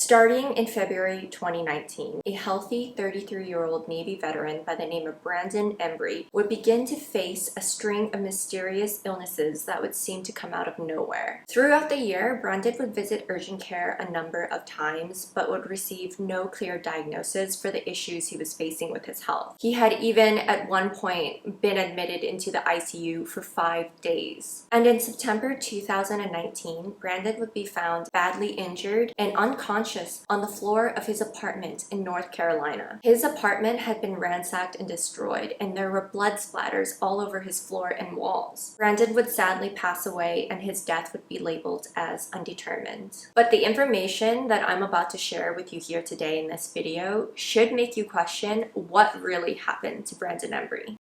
Starting in February 2019, a healthy 33-year-old Navy veteran by the name of Brandon Embry would begin to face a string of mysterious illnesses that would seem to come out of nowhere. Throughout the year, Brandon would visit urgent care a number of times, but would receive no clear diagnosis for the issues he was facing with his health. He had even at one point been admitted into the ICU for 5 days. And in September 2019, Brandon would be found badly injured and unconscious on the floor of his apartment in North Carolina. His apartment had been ransacked and destroyed, and there were blood splatters all over his floor and walls. Brandon would sadly pass away, and his death would be labeled as undetermined. But the information that I'm about to share with you here today in this video should make you question what really happened to Brandon Embry.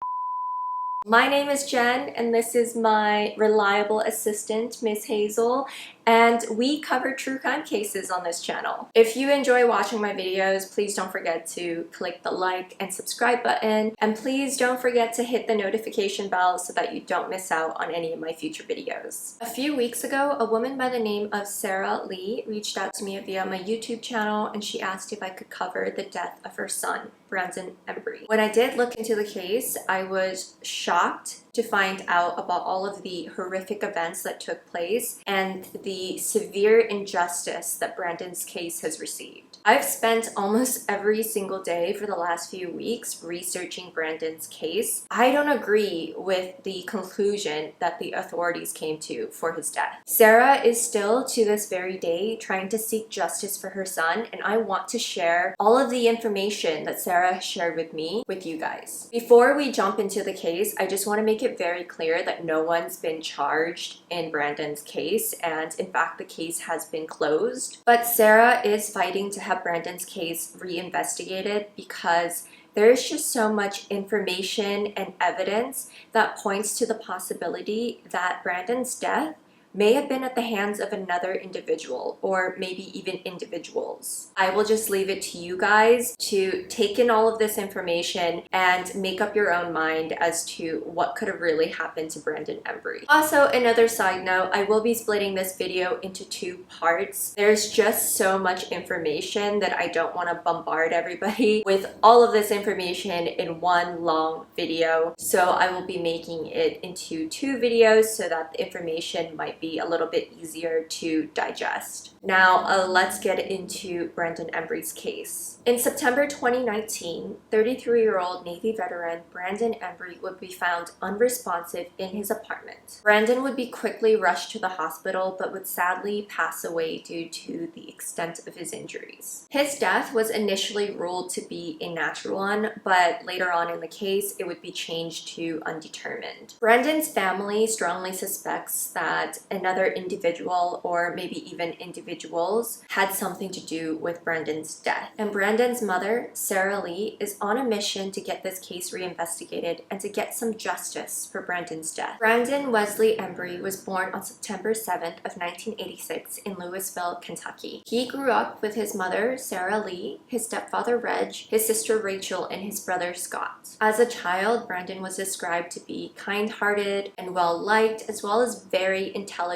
My name is Jen, and this is my reliable assistant, Miss Hazel, and we cover true crime cases on this channel. If you enjoy watching my videos, please don't forget to click the like and subscribe button, and please don't forget to hit the notification bell so that you don't miss out on any of my future videos. A few weeks ago, a woman by the name of Sarah Lee reached out to me via my YouTube channel, and she asked if I could cover the death of her son, Brandon Embry. When I did look into the case, I was shocked to find out about all of the horrific events that took place and the severe injustice that Brandon's case has received. I've spent almost every single day for the last few weeks researching Brandon's case. I don't agree with the conclusion that the authorities came to for his death. Sarah is still to this very day trying to seek justice for her son, and I want to share all of the information that Sarah shared with me with you guys. Before we jump into the case, I just want to make it very clear that no one's been charged in Brandon's case, and in fact the case has been closed. But Sarah is fighting to have Brandon's case reinvestigated because there is just so much information and evidence that points to the possibility that Brandon's death may have been at the hands of another individual, or maybe even individuals. I will just leave it to you guys to take in all of this information and make up your own mind as to what could have really happened to Brandon Embry. Also, another side note, I will be splitting this video into 2 parts. There's just so much information that I don't want to bombard everybody with all of this information in one long video. So I will be making it into 2 videos so that the information might be a little bit easier to digest. Now, let's get into Brandon Embry's case. In September 2019, 33-year-old Navy veteran Brandon Embry would be found unresponsive in his apartment. Brandon would be quickly rushed to the hospital, but would sadly pass away due to the extent of his injuries. His death was initially ruled to be a natural one, but later on in the case, it would be changed to undetermined. Brandon's family strongly suspects that another individual, or maybe even individuals, had something to do with Brandon's death. And Brandon's mother, Sarah Lee, is on a mission to get this case reinvestigated and to get some justice for Brandon's death. Brandon Wesley Embry was born on September 7th of 1986 in Louisville, Kentucky. He grew up with his mother, Sarah Lee, his stepfather, Reg, his sister, Rachel, and his brother, Scott. As a child, Brandon was described to be kind-hearted and well-liked, as well as very intelligent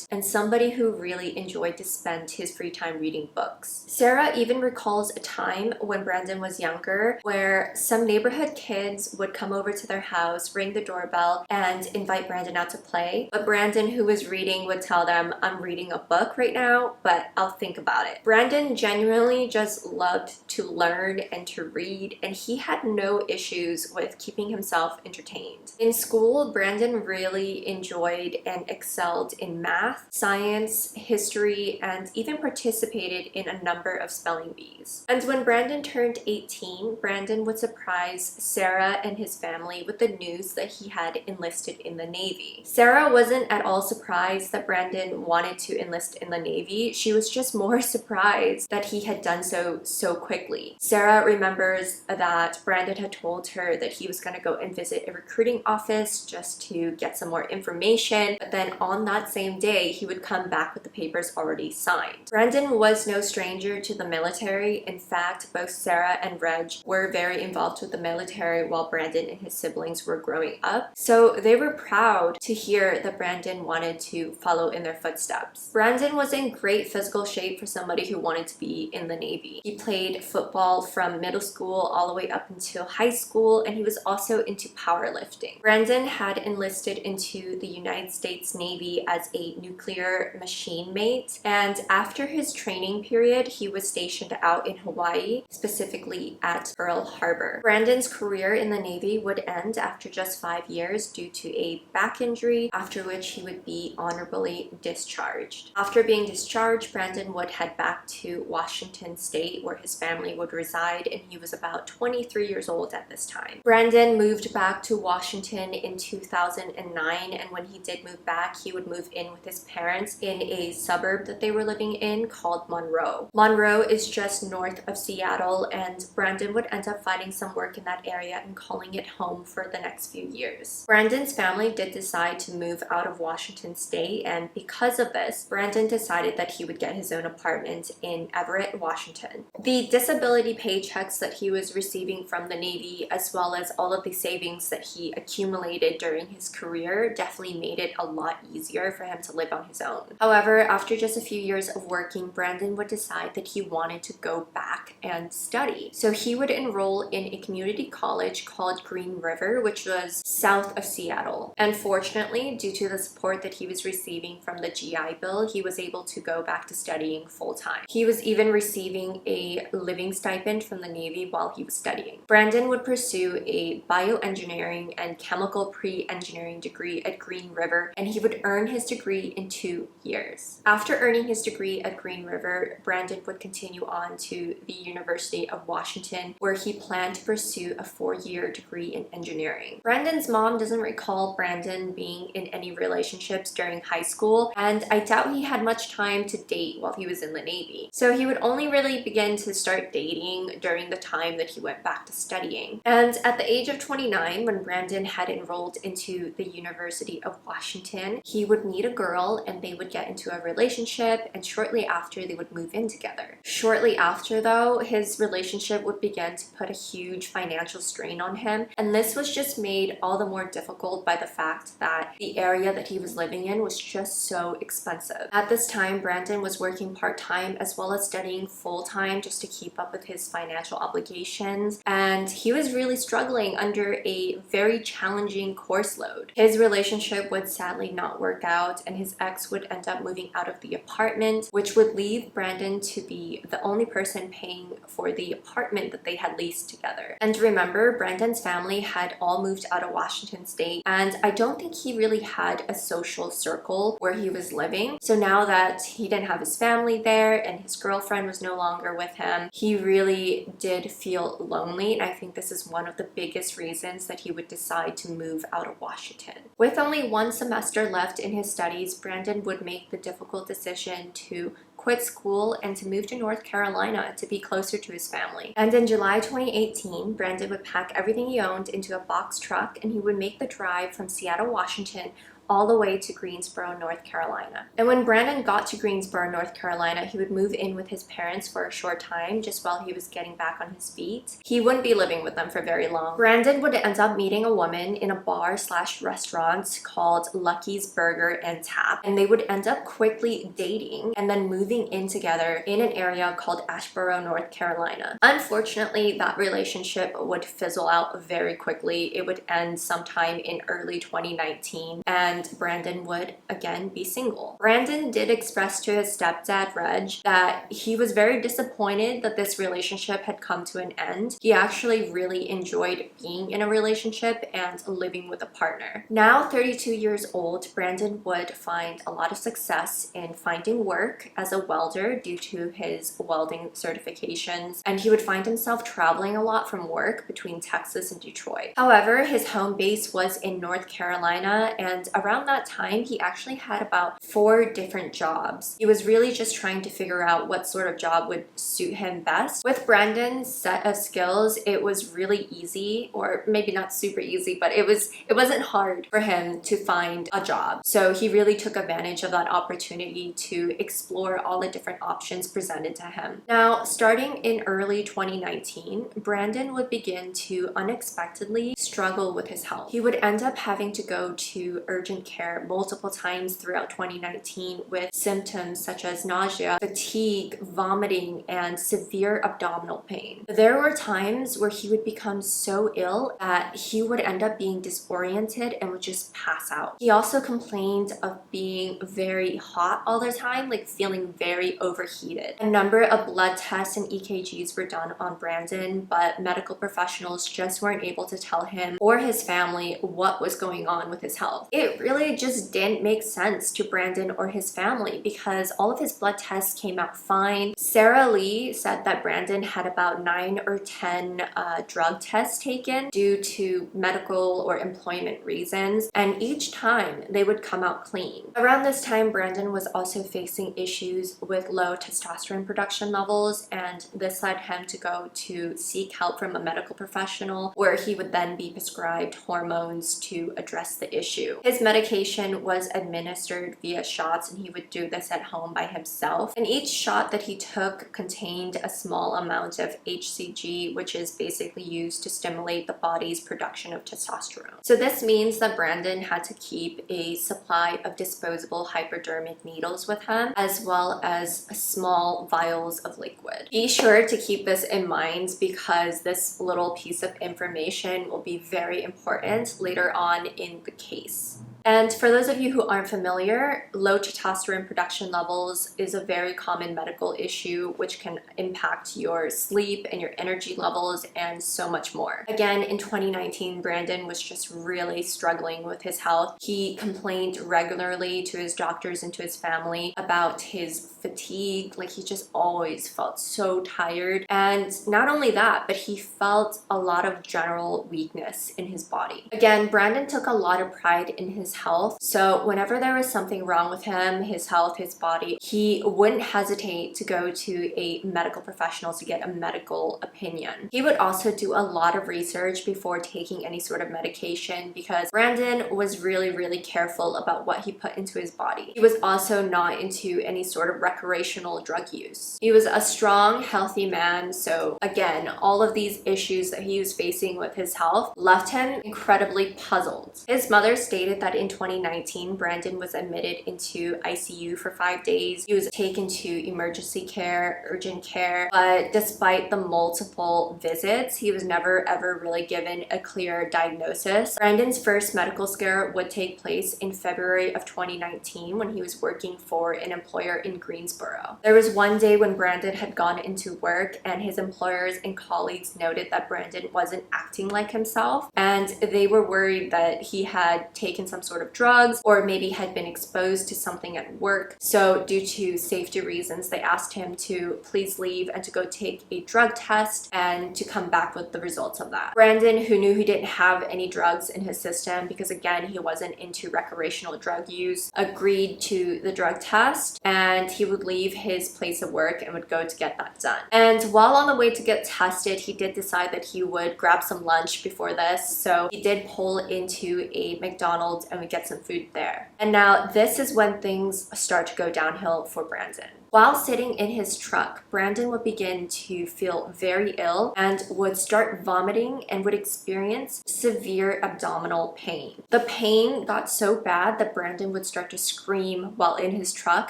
and somebody who really enjoyed to spend his free time reading books. Sarah even recalls a time when Brandon was younger where some neighborhood kids would come over to their house, ring the doorbell, and invite Brandon out to play. But Brandon, who was reading, would tell them, "I'm reading a book right now, but I'll think about it." Brandon genuinely just loved to learn and to read, and he had no issues with keeping himself entertained. In school, Brandon really enjoyed and excelled in math, science, history, and even participated in a number of spelling bees. And when Brandon turned 18, Brandon would surprise Sarah and his family with the news that he had enlisted in the Navy. Sarah wasn't at all surprised that Brandon wanted to enlist in the Navy. She was just more surprised that he had done so quickly. Sarah remembers that Brandon had told her that he was going to go and visit a recruiting office just to get some more information, but then on that that same day, he would come back with the papers already signed. Brandon was no stranger to the military. In fact, both Sarah and Reg were very involved with the military while Brandon and his siblings were growing up. So they were proud to hear that Brandon wanted to follow in their footsteps. Brandon was in great physical shape for somebody who wanted to be in the Navy. He played football from middle school all the way up until high school, and he was also into powerlifting. Brandon had enlisted into the United States Navy as a nuclear machine mate, and after his training period, he was stationed out in Hawaii, specifically at Pearl Harbor. Brandon's career in the Navy would end after just 5 years due to a back injury, after which he would be honorably discharged. After being discharged, Brandon would head back to Washington State, where his family would reside, and he was about 23 years old at this time. Brandon moved back to Washington in 2009, and when he did move back, he would move in with his parents in a suburb that they were living in called Monroe. Monroe is just north of Seattle, and Brandon would end up finding some work in that area and calling it home for the next few years. Brandon's family did decide to move out of Washington State, and because of this, Brandon decided that he would get his own apartment in Everett, Washington. The disability paychecks that he was receiving from the Navy, as well as all of the savings that he accumulated during his career, definitely made it a lot easier for him to live on his own. However, after just a few years of working, Brandon would decide that he wanted to go back and study. So he would enroll in a community college called Green River, which was south of Seattle. Unfortunately, due to the support that he was receiving from the GI Bill, he was able to go back to studying full-time. He was even receiving a living stipend from the Navy while he was studying. Brandon would pursue a bioengineering and chemical pre-engineering degree at Green River, and he would earn his degree in 2 years. After earning his degree at Green River, Brandon would continue on to the University of Washington, where he planned to pursue a 4-year degree in engineering. Brandon's mom doesn't recall Brandon being in any relationships during high school, and I doubt he had much time to date while he was in the Navy. So he would only really begin to start dating during the time that he went back to studying. And at the age of 29, when Brandon had enrolled into the University of Washington, he would meet a girl and they would get into a relationship, and shortly after they would move in together. Shortly after though, his relationship would begin to put a huge financial strain on him, and this was just made all the more difficult by the fact that the area that he was living in was just so expensive. At this time, Brandon was working part-time as well as studying full-time just to keep up with his financial obligations, and he was really struggling under a very challenging course load. His relationship would sadly not work out, and his ex would end up moving out of the apartment, which would leave Brandon to be the only person paying for the apartment that they had leased together. And remember, Brandon's family had all moved out of Washington State, and I don't think he really had a social circle where he was living. So now that he didn't have his family there and his girlfriend was no longer with him, he really did feel lonely, and I think this is one of the biggest reasons that he would decide to move out of Washington. With only 1 semester left in his studies, Brandon would make the difficult decision to quit school and to move to North Carolina to be closer to his family. And in July 2018, Brandon would pack everything he owned into a box truck, and he would make the drive from Seattle, Washington, all the way to Greensboro, North Carolina. And when Brandon got to Greensboro, North Carolina, he would move in with his parents for a short time just while he was getting back on his feet. He wouldn't be living with them for very long. Brandon would end up meeting a woman in a bar/restaurant called Lucky's Burger and Tap, and they would end up quickly dating and then moving in together in an area called Asheboro, North Carolina. Unfortunately, that relationship would fizzle out very quickly. It would end sometime in early 2019, and Brandon would again be single. Brandon did express to his stepdad, Reg, that he was very disappointed that this relationship had come to an end. He actually really enjoyed being in a relationship and living with a partner. Now 32 years old, Brandon would find a lot of success in finding work as a welder due to his welding certifications, and he would find himself traveling a lot from work between Texas and Detroit. However, his home base was in North Carolina, and a around that time, he actually had about 4 different jobs. He was really just trying to figure out what sort of job would suit him best. With Brandon's set of skills, it was really easy, or maybe not super easy, but it wasn't hard for him to find a job. So he really took advantage of that opportunity to explore all the different options presented to him. Now, starting in early 2019, Brandon would begin to unexpectedly struggle with his health. He would end up having to go to urgent care multiple times throughout 2019 with symptoms such as nausea, fatigue, vomiting, and severe abdominal pain. There were times where he would become so ill that he would end up being disoriented and would just pass out. He also complained of being very hot all the time, like feeling very overheated. A number of blood tests and EKGs were done on Brandon, but medical professionals just weren't able to tell him or his family what was going on with his health. It really just didn't make sense to Brandon or his family because all of his blood tests came out fine. Sarah Lee said that Brandon had about 9 or 10 drug tests taken due to medical or employment reasons, and each time they would come out clean. Around this time, Brandon was also facing issues with low testosterone production levels, and this led him to go to seek help from a medical professional where he would then be prescribed hormones to address the issue. His medication was administered via shots, and he would do this at home by himself, and each shot that he took contained a small amount of HCG, which is basically used to stimulate the body's production of testosterone. So this means that Brandon had to keep a supply of disposable hypodermic needles with him, as well as small vials of liquid. Be sure to keep this in mind because this little piece of information will be very important later on in the case. And for those of you who aren't familiar, low testosterone production levels is a very common medical issue which can impact your sleep and your energy levels and so much more. Again, in 2019, Brandon was just really struggling with his health. He complained regularly to his doctors and to his family about his fatigue. Like, he just always felt so tired. And not only that, but he felt a lot of general weakness in his body. Again, Brandon took a lot of pride in his health. So whenever there was something wrong with him, his health, his body, he wouldn't hesitate to go to a medical professional to get a medical opinion. He would also do a lot of research before taking any sort of medication because Brandon was really, really careful about what he put into his body. He was also not into any sort of recreational drug use. He was a strong, healthy man. So again, all of these issues that he was facing with his health left him incredibly puzzled. His mother stated that in 2019, Brandon was admitted into ICU for 5 days. He was taken to emergency care, urgent care, but despite the multiple visits, he was never ever really given a clear diagnosis. Brandon's first medical scare would take place in February of 2019 when he was working for an employer in Greensboro. There was one day when Brandon had gone into work and his employers and colleagues noted that Brandon wasn't acting like himself, and they were worried that he had taken some sort of drugs or maybe had been exposed to something at work. So due to safety reasons, they asked him to please leave and to go take a drug test and to come back with the results of that. Brandon, who knew he didn't have any drugs in his system because again, he wasn't into recreational drug use, agreed to the drug test, and he would leave his place of work and would go to get that done. And while on the way to get tested, he did decide that he would grab some lunch before this. So he did pull into a McDonald's and would get some food there. And now this is when things start to go downhill for Brandon. While sitting in his truck, Brandon would begin to feel very ill and would start vomiting and would experience severe abdominal pain. The pain got so bad that Brandon would start to scream while in his truck.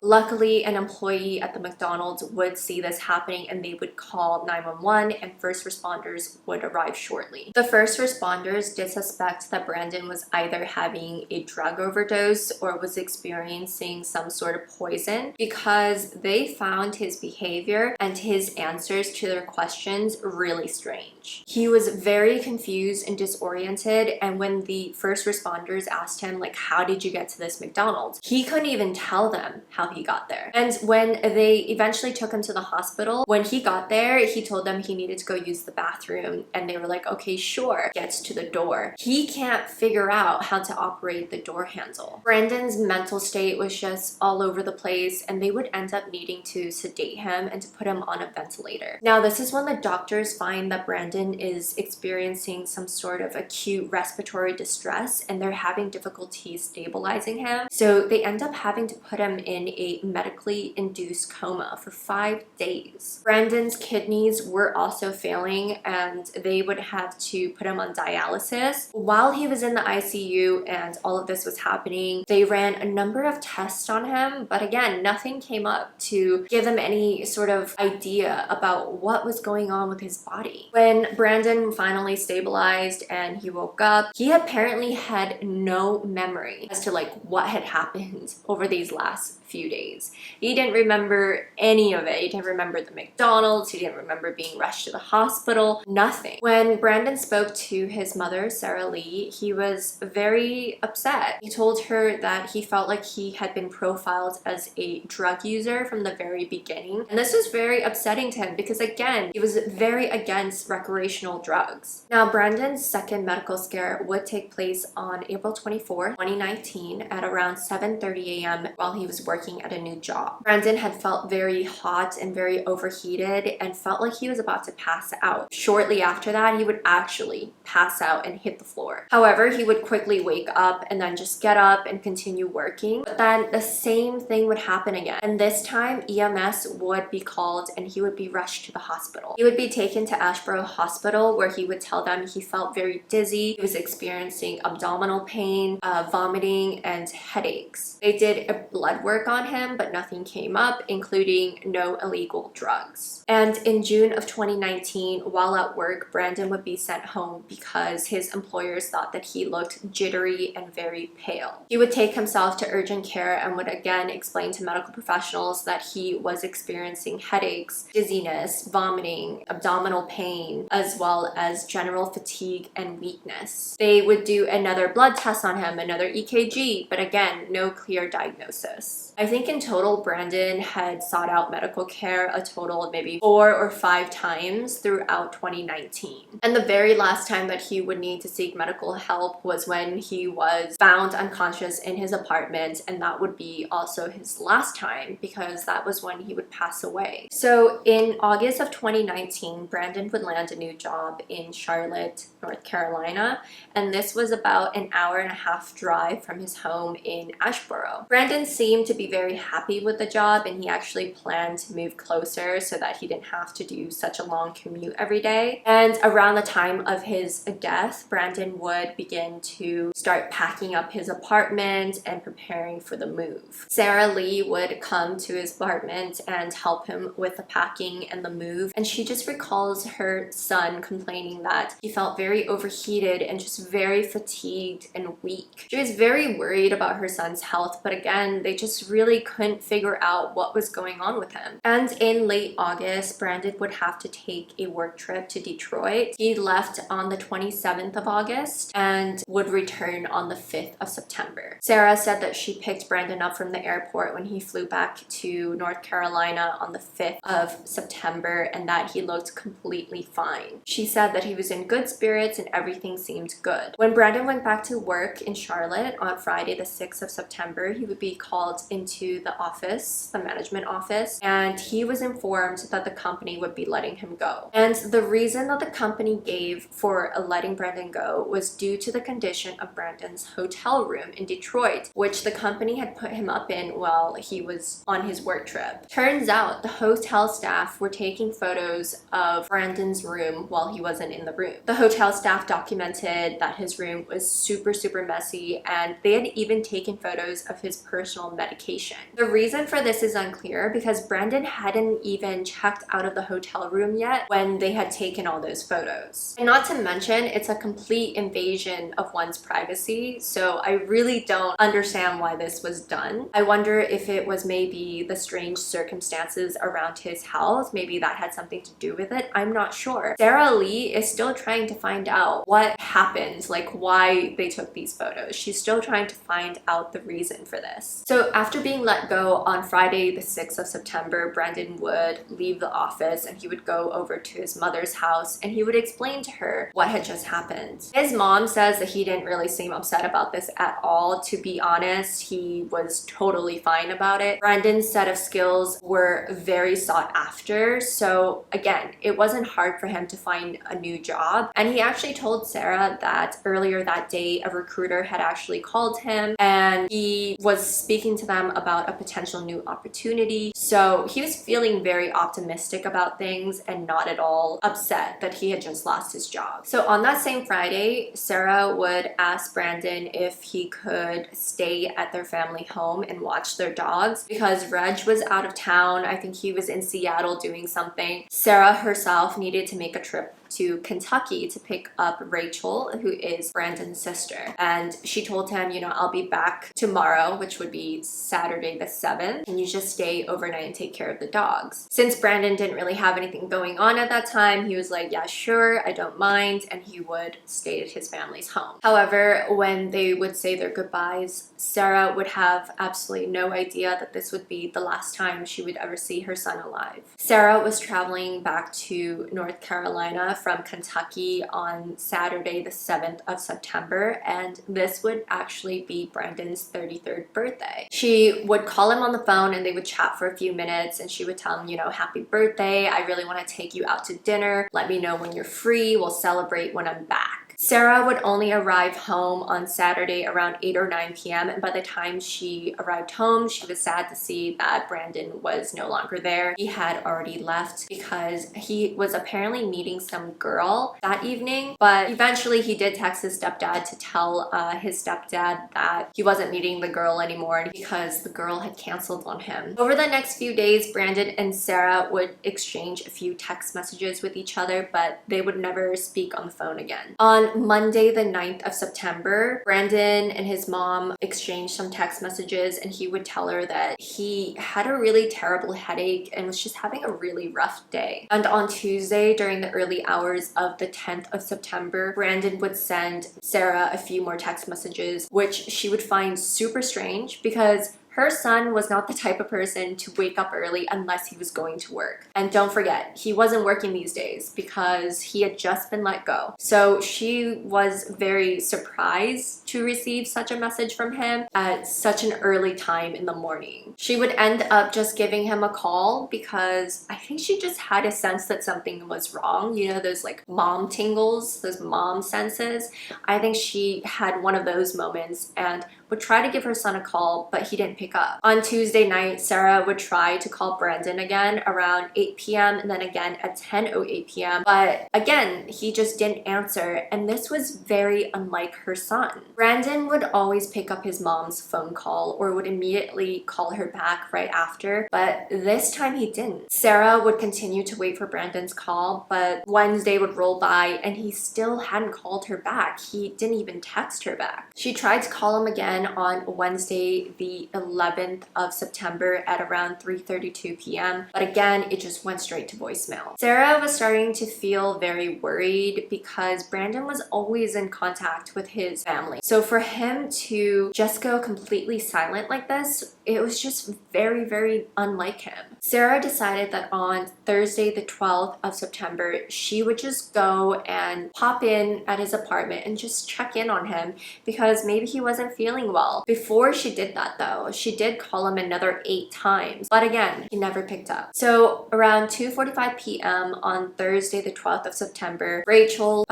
Luckily, an employee at the McDonald's would see this happening and they would call 911 and first responders would arrive shortly. The first responders did suspect that Brandon was either having a drug overdose or was experiencing some sort of poison because they they found his behavior and his answers to their questions really strange. He was very confused and disoriented, and when the first responders asked him, like, how did you get to this McDonald's? He couldn't even tell them how he got there. And when they eventually took him to the hospital, when he got there, he told them he needed to go use the bathroom, and they were like, okay, sure. Gets to the door. He can't figure out how to operate the door handle. Brandon's mental state was just all over the place, and they would end up needing to sedate him and to put him on a ventilator. Now, this is when the doctors find that Brandon is experiencing some sort of acute respiratory distress, and they're having difficulty stabilizing him. So they end up having to put him in a medically induced coma for 5 days. Brandon's kidneys were also failing, and they would have to put him on dialysis. While he was in the ICU and all of this was happening, they ran a number of tests on him, but again, nothing came up to give them any sort of idea about what was going on with his body. When Brandon finally stabilized and he woke up, he apparently had no memory as to like what had happened over these last few days. He didn't remember any of it. He didn't remember the McDonald's. He didn't remember being rushed to the hospital. Nothing. When Brandon spoke to his mother, Sarah Lee, he was very upset. He told her that he felt like he had been profiled as a drug user from the very beginning. And this was very upsetting to him because, again, he was very against recreational drugs. Now, Brandon's second medical scare would take place on April 24th, 2019 at around 7:30 a.m. while he was working at a new job. Brandon had felt very hot and very overheated and felt like he was about to pass out. Shortly after that, he would actually pass out and hit the floor. However, he would quickly wake up and then just get up and continue working. But then the same thing would happen again. And this time, EMS would be called and he would be rushed to the hospital. He would be taken to Ashborough Hospital, where he would tell them he felt very dizzy. He was experiencing abdominal pain, vomiting, and headaches. They did a blood work on him, but nothing came up, including no illegal drugs. And in June of 2019, while at work, Brandon would be sent home because his employers thought that he looked jittery and very pale. He would take himself to urgent care and would again explain to medical professionals that he was experiencing headaches, dizziness, vomiting, abdominal pain, as well as general fatigue and weakness. They would do another blood test on him, another EKG, but again, no clear diagnosis. I think in total, Brandon had sought out medical care a total of maybe 4 or 5 times throughout 2019. And the very last time that he would need to seek medical help was when he was found unconscious in his apartment, and that would be also his last time because that was when he would pass away. So in August of 2019, Brandon would land a new job in Charlotte, North Carolina, and this was about an hour-and-a-half drive from his home in Ashborough. Brandon seemed to be very happy with the job, and he actually planned to move closer so that he didn't have to do such a long commute every day. And around the time of his death, Brandon would begin to start packing up his apartment and preparing for the move. Sarah Lee would come to his apartment and help him with the packing and the move, and she just recalls her son complaining that he felt very overheated and just very fatigued and weak. She was very worried about her son's health, but again, they just really couldn't figure out what was going on with him. And in late August, Brandon would have to take a work trip to Detroit. He left on the 27th of August and would return on the 5th of September. Sarah said that she picked Brandon up from the airport when he flew back to North Carolina on the 5th of September and that he looked completely fine. She said that he was in good spirits and everything seemed good. When Brandon went back to work in Charlotte on Friday the 6th of September, he would be called into the office, the management office, and he was informed that the company would be letting him go. And the reason that the company gave for letting Brandon go was due to the condition of Brandon's hotel room in Detroit, which the company had put him up in while he was on his work trip. Turns out the hotel staff were taking photos of Brandon's room while he wasn't in the room. The hotel staff documented that his room was super messy, and they had even taken photos of his personal medication. The reason for this is unclear because Brandon hadn't even checked out of the hotel room yet when they had taken all those photos. And not to mention, it's a complete invasion of one's privacy, so I really don't understand why this was done. I wonder if it was maybe the strange circumstances around his house. Maybe that had something to do with it. I'm not sure. Sarah Lee is still trying to find out what happened, like why they took these photos. She's still trying to find out the reason for this. So after being let go on Friday the 6th of September, Brandon would leave the office and he would go over to his mother's house and he would explain to her what had just happened. His mom says that he didn't really seem upset about this at all. To be honest, he was totally fine about it. Brandon's set of skills were very sought after, so again, it wasn't hard for him to find a new job. And he actually told Sarah that earlier that day a recruiter had actually called him and he was speaking to them about a potential new opportunity. So he was feeling very optimistic about things and not at all upset that he had just lost his job. So on that same Friday, Sarah would ask Brandon if he could stay at their family home and watch their dogs because Reg was out of town. I think he was in Seattle doing something. Sarah herself needed to make a trip to Kentucky to pick up Rachel, who is Brandon's sister. And she told him, you know, I'll be back tomorrow, which would be Saturday the 7th. And you just stay overnight and take care of the dogs. Since Brandon didn't really have anything going on at that time, he was like, yeah, sure, I don't mind. And he would stay at his family's home. However, when they would say their goodbyes, Sarah would have absolutely no idea that this would be the last time she would ever see her son alive. Sarah was traveling back to North Carolina from Kentucky on Saturday the 7th of September, and this would actually be Brandon's 33rd birthday. She would call him on the phone and they would chat for a few minutes and she would tell him, you know, happy birthday, I really want to take you out to dinner, let me know when you're free, we'll celebrate when I'm back. Sarah would only arrive home on Saturday around 8 or 9 p.m. and by the time she arrived home, she was sad to see that Brandon was no longer there. He had already left because he was apparently meeting some girl that evening, but eventually he did text his stepdad to tell his stepdad that he wasn't meeting the girl anymore because the girl had canceled on him. Over the next few days, Brandon and Sarah would exchange a few text messages with each other, but they would never speak on the phone again. On Monday the 9th of September, Brandon and his mom exchanged some text messages and he would tell her that he had a really terrible headache and was just having a really rough day. And on Tuesday, during the early hours of the 10th of September, Brandon would send Sarah a few more text messages, which she would find super strange because her son was not the type of person to wake up early unless he was going to work. And don't forget, he wasn't working these days because he had just been let go. So she was very surprised to receive such a message from him at such an early time in the morning. She would end up just giving him a call because I think she just had a sense that something was wrong. You know, those like mom tingles, those mom senses. I think she had one of those moments and would try to give her son a call, but he didn't pick up. On Tuesday night, Sarah would try to call Brandon again around 8 p.m. and then again at 10:08 p.m. But again, he just didn't answer, and this was very unlike her son. Brandon would always pick up his mom's phone call or would immediately call her back right after, but this time he didn't. Sarah would continue to wait for Brandon's call, but Wednesday would roll by and he still hadn't called her back. He didn't even text her back. She tried to call him again on Wednesday the 11th of September at around 3:32 p.m. But again, it just went straight to voicemail. Sarah was starting to feel very worried because Brandon was always in contact with his family. So for him to just go completely silent like this, it was just very, very unlike him. Sarah decided that on Thursday the 12th of September, she would just go and pop in at his apartment and just check in on him because maybe he wasn't feeling well. Before she did that though, she did call him another 8 times, but again, he never picked up. So around 2:45 p.m. on Thursday the 12th of September, Rachel,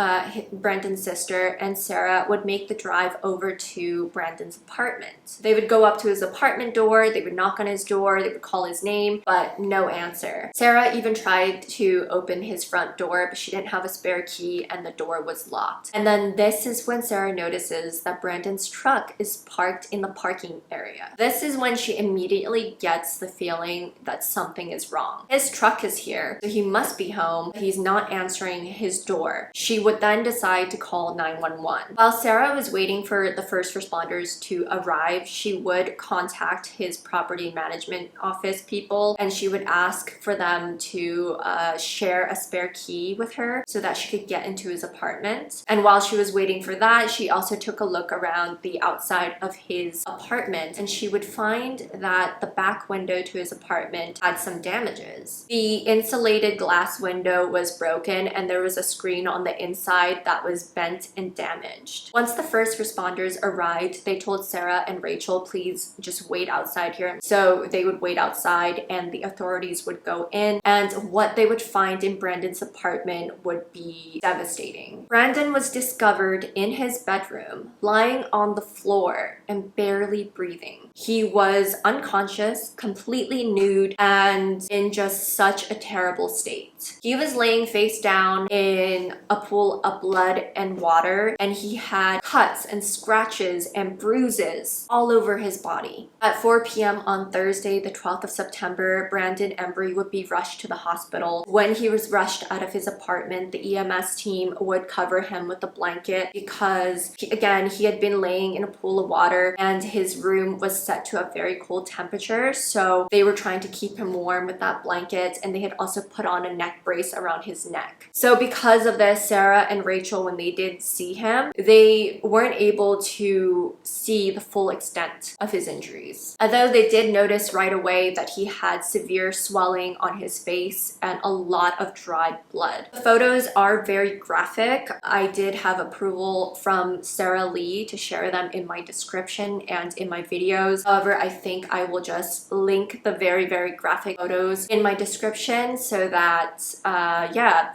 Brandon's sister, and Sarah would make the drive over to Brandon's apartment. They would go up to his apartment door, they would knock on his door, they would call his name, but no answer. Sarah even tried to open his front door, but she didn't have a spare key and the door was locked. And then this is when Sarah notices that Brandon's truck is parked in the parking area. This is when she immediately gets the feeling that something is wrong. His truck is here, so he must be home. He's not answering his door. She would then decide to call 911. While Sarah was waiting for the first responders to arrive, she would contact his property management office people, and she would ask for them to share a spare key with her so that she could get into his apartment. And while she was waiting for that, she also took a look around the outside of his apartment, and she would find that the back window to his apartment had some damages. The insulated glass window was broken, and there was a screen on the inside that was bent and damaged. Once the first responders arrived, they told Sarah and Rachel, please just wait outside here. So they would wait outside and the authorities would go in, and what they would find in Brandon's apartment would be devastating. Brandon was discovered in his bedroom, lying on the floor and barely breathing. He was unconscious, completely nude, and in just such a terrible state. He was laying face down in a pool of blood and water, and he had cuts and scratches and bruises all over his body. At 4 p.m. on Thursday, the 12th of September, Brandon Embry would be rushed to the hospital. When he was rushed out of his apartment, the EMS team would cover him with a blanket because, he had been laying in a pool of water and his room was set to a very cold temperature, so they were trying to keep him warm with that blanket, and they had also put on a neck brace around his neck. So because of this, Sarah and Rachel, when they did see him, they weren't able to see the full extent of his injuries. Although they did notice right away that he had severe swelling on his face and a lot of dried blood. The photos are very graphic. I did have approval from Sarah Lee to share them in my description and in my videos. However, I think I will just link the very, very graphic photos in my description so that,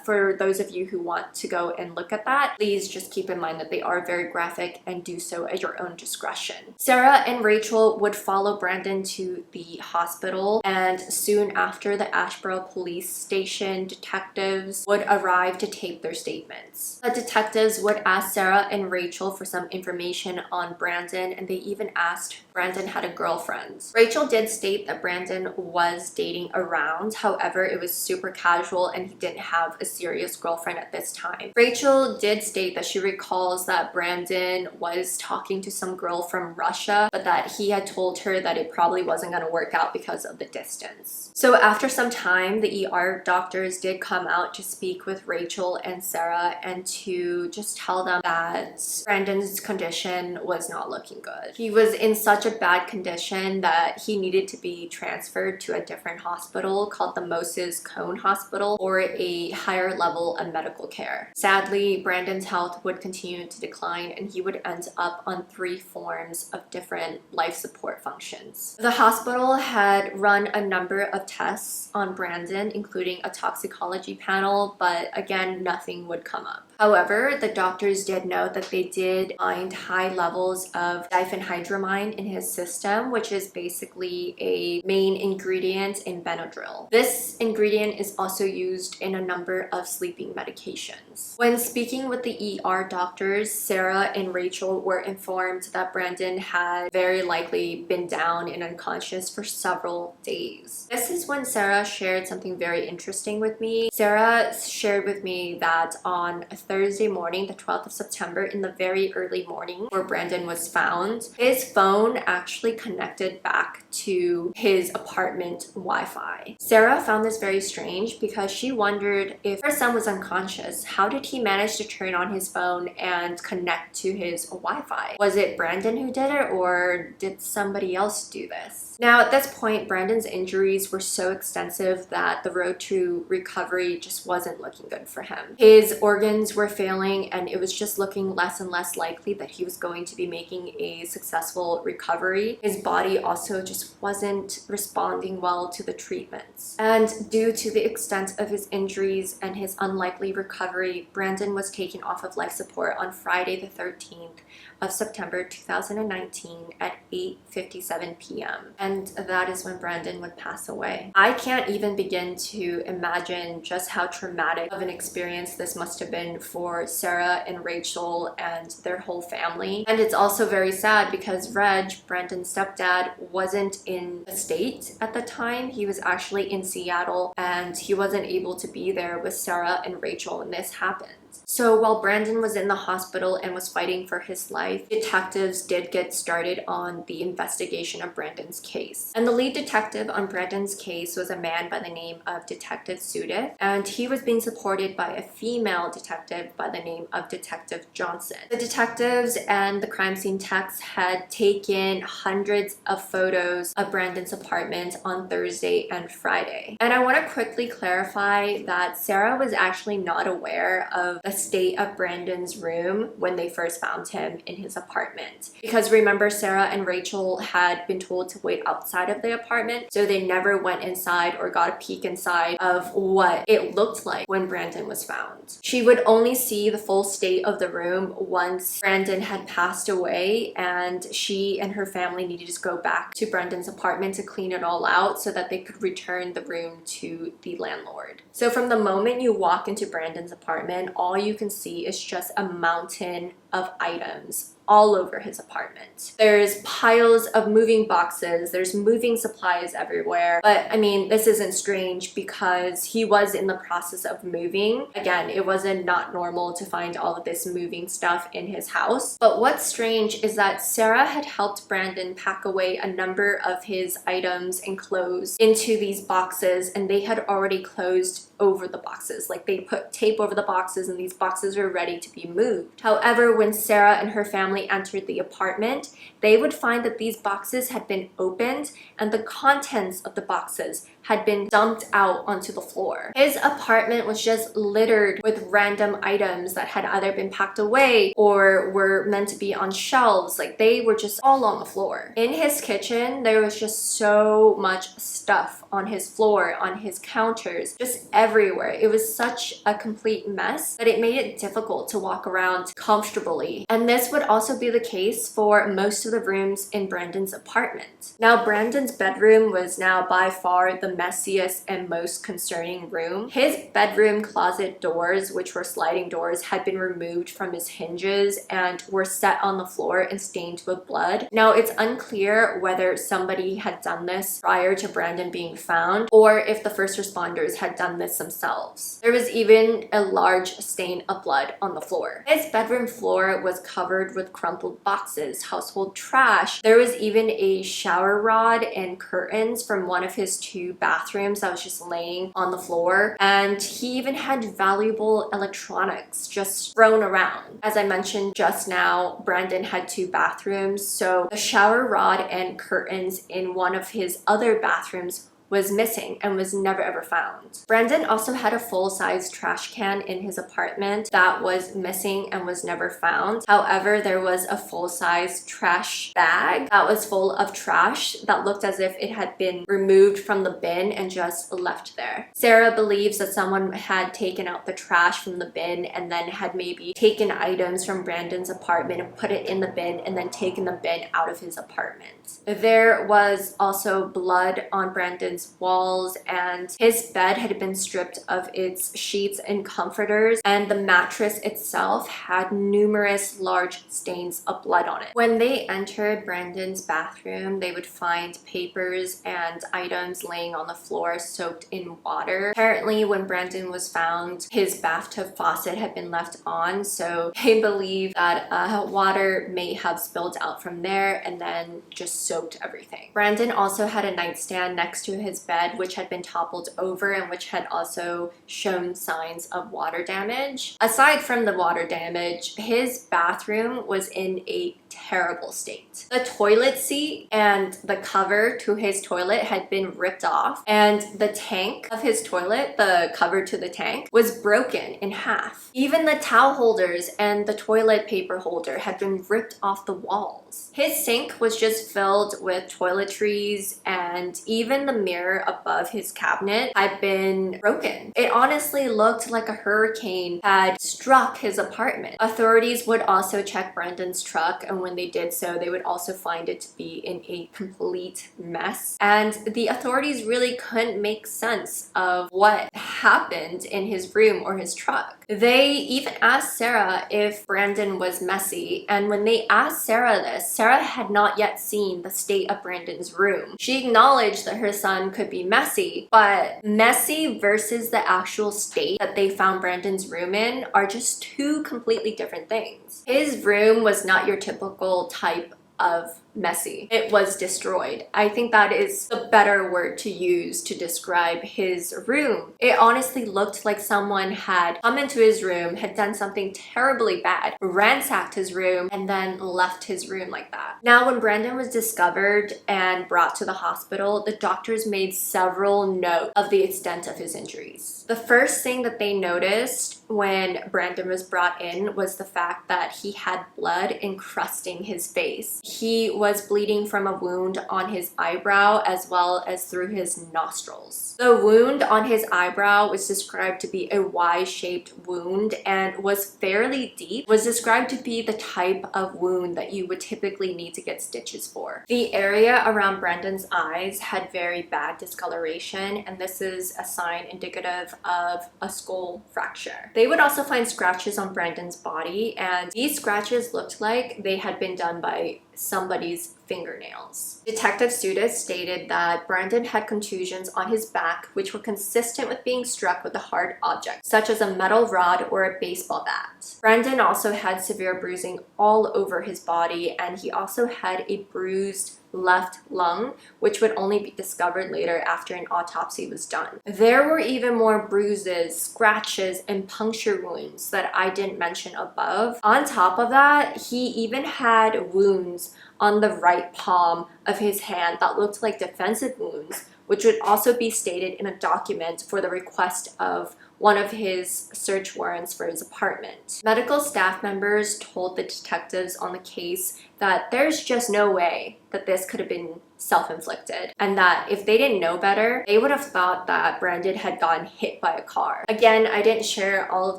for those of you who want to go and look at that, please just keep in mind that they are very graphic and do so at your own discretion. Sarah and Rachel would follow Brandon to the hospital, and soon after, the Asheboro police station detectives would arrive to tape their statements. The detectives would ask Sarah and Rachel for some information on Brandon, and they even asked Brandon had a girlfriend. Rachel did state that Brandon was dating around, however, it was super casual and he didn't have a serious girlfriend at this time. Rachel did state that she recalls that Brandon was talking to some girl from Russia, but that he had told her that it probably wasn't going to work out because of the distance. So after some time, the ER doctors did come out to speak with Rachel and Sarah and to just tell them that Brandon's condition was not looking good. He was in such a bad condition that he needed to be transferred to a different hospital called the Moses Cone Hospital for a higher level of medical care. Sadly, Brandon's health would continue to decline and he would end up on 3 forms of different life support functions. The hospital had run a number of tests on Brandon, including a toxicology panel, but again, nothing would come up. However, the doctors did note that they did find high levels of diphenhydramine in his system, which is basically a main ingredient in Benadryl. This ingredient is also used in a number of sleeping medications. When speaking with the ER doctors, Sarah and Rachel were informed that Brandon had very likely been down and unconscious for several days. This is when Sarah shared something very interesting with me. Sarah shared with me that on Thursday morning, the 12th of September, in the very early morning where Brandon was found, his phone actually connected back to his apartment Wi-Fi. Sarah found this very strange because she wondered if her son was unconscious, how did he manage to turn on his phone and connect to his Wi-Fi? Was it Brandon who did it, or did somebody else do this? Now, at this point, Brandon's injuries were so extensive that the road to recovery just wasn't looking good for him. His organs were failing, and it was just looking less and less likely that he was going to be making a successful recovery. His body also just wasn't responding well to the treatments. And due to the extent of his injuries and his unlikely recovery, Brandon was taken off of life support on Friday the 13th of September 2019 at 8:57 p.m. And that is when Brandon would pass away. I can't even begin to imagine just how traumatic of an experience this must have been for Sarah and Rachel and their whole family. And it's also very sad because Reg, Brandon's stepdad, wasn't in the state at the time. He was actually in Seattle and he wasn't able to be there with Sarah and Rachel when this happened. So while Brandon was in the hospital and was fighting for his life, detectives did get started on the investigation of Brandon's case. And the lead detective on Brandon's case was a man by the name of Detective Sudith, and he was being supported by a female detective by the name of Detective Johnson. The detectives and the crime scene techs had taken hundreds of photos of Brandon's apartment on Thursday and Friday. And I want to quickly clarify that Sarah was actually not aware of the state of Brandon's room when they first found him in his apartment. Because remember, Sarah and Rachel had been told to wait outside of the apartment, so they never went inside or got a peek inside of what it looked like when Brandon was found. She would only see the full state of the room once Brandon had passed away, and she and her family needed to go back to Brandon's apartment to clean it all out so that they could return the room to the landlord. So from the moment you walk into Brandon's apartment, all you can see is just a mountain of items all over his apartment. There's piles of moving boxes, there's moving supplies everywhere. But I mean, this isn't strange because he was in the process of moving. Again, it wasn't not normal to find all of this moving stuff in his house. But what's strange is that Sarah had helped Brandon pack away a number of his items and clothes into these boxes, and they had already closed over the boxes. Like, they put tape over the boxes and these boxes were ready to be moved. However, when Sarah and her family entered the apartment, they would find that these boxes had been opened and the contents of the boxes had been dumped out onto the floor. His apartment was just littered with random items that had either been packed away or were meant to be on shelves. Like, they were just all on the floor. In his kitchen, there was just so much stuff on his floor, on his counters, just everywhere. It was such a complete mess that it made it difficult to walk around comfortably. And this would also be the case for most of the rooms in Brandon's apartment. Now, Brandon's bedroom was now by far the messiest and most concerning room. His bedroom closet doors, which were sliding doors, had been removed from his hinges and were set on the floor and stained with blood. Now, it's unclear whether somebody had done this prior to Brandon being found or if the first responders had done this themselves. There was even a large stain of blood on the floor. His bedroom floor was covered with crumpled boxes, household trash. There was even a shower rod and curtains from one of his two bathrooms that was just laying on the floor, and he even had valuable electronics just thrown around. As I mentioned just now, Brandon had two bathrooms, so the shower rod and curtains in one of his other bathrooms was missing and was never ever found. Brandon also had a full-size trash can in his apartment that was missing and was never found. However, there was a full-size trash bag that was full of trash that looked as if it had been removed from the bin and just left there. Sarah believes that someone had taken out the trash from the bin and then had maybe taken items from Brandon's apartment and put it in the bin and then taken the bin out of his apartment. There was also blood on Brandon's walls, and his bed had been stripped of its sheets and comforters, and the mattress itself had numerous large stains of blood on it. When they entered Brandon's bathroom, they would find papers and items laying on the floor soaked in water. Apparently, when Brandon was found, his bathtub faucet had been left on, so they believe that water may have spilled out from there and then just soaked everything. Brandon also had a nightstand next to his bed, which had been toppled over and which had also shown signs of water damage. Aside from the water damage, his bathroom was in a terrible state. The toilet seat and the cover to his toilet had been ripped off, and the tank of his toilet, the cover to the tank, was broken in half. Even the towel holders and the toilet paper holder had been ripped off the walls. His sink was just filled with toiletries, and even the mirror hair above his cabinet had been broken. It honestly looked like a hurricane had struck his apartment. Authorities would also check Brandon's truck, and when they did so, they would also find it to be in a complete mess. And the authorities really couldn't make sense of what happened in his room or his truck. They even asked Sarah if Brandon was messy, and when they asked Sarah this, Sarah had not yet seen the state of Brandon's room. She acknowledged that her son could be messy, but messy versus the actual state that they found Brandon's room in are just two completely different things. His room was not your typical type of messy. It was destroyed. I think that is the better word to use to describe his room. It honestly looked like someone had come into his room, had done something terribly bad, ransacked his room, and then left his room like that. Now, when Brandon was discovered and brought to the hospital, the doctors made several notes of the extent of his injuries. The first thing that they noticed when Brandon was brought in was the fact that he had blood encrusting his face. He was bleeding from a wound on his eyebrow as well as through his nostrils. The wound on his eyebrow was described to be a Y-shaped wound and was fairly deep, was described to be the type of wound that you would typically need to get stitches for. The area around Brandon's eyes had very bad discoloration, and this is a sign indicative of a skull fracture. They would also find scratches on Brandon's body, and these scratches looked like they had been done by somebody's fingernails. Detective Sudas stated that Brandon had contusions on his back which were consistent with being struck with a hard object, such as a metal rod or a baseball bat. Brandon also had severe bruising all over his body, and he also had a bruised left lung, which would only be discovered later after an autopsy was done. There were even more bruises, scratches, and puncture wounds that I didn't mention above. On top of that, he even had wounds on the right palm of his hand that looked like defensive wounds, which would also be stated in a document for the request of one of his search warrants for his apartment. Medical staff members told the detectives on the case that there's just no way that this could have been self-inflicted, and that if they didn't know better, they would have thought that Brandon had gotten hit by a car. Again, I didn't share all of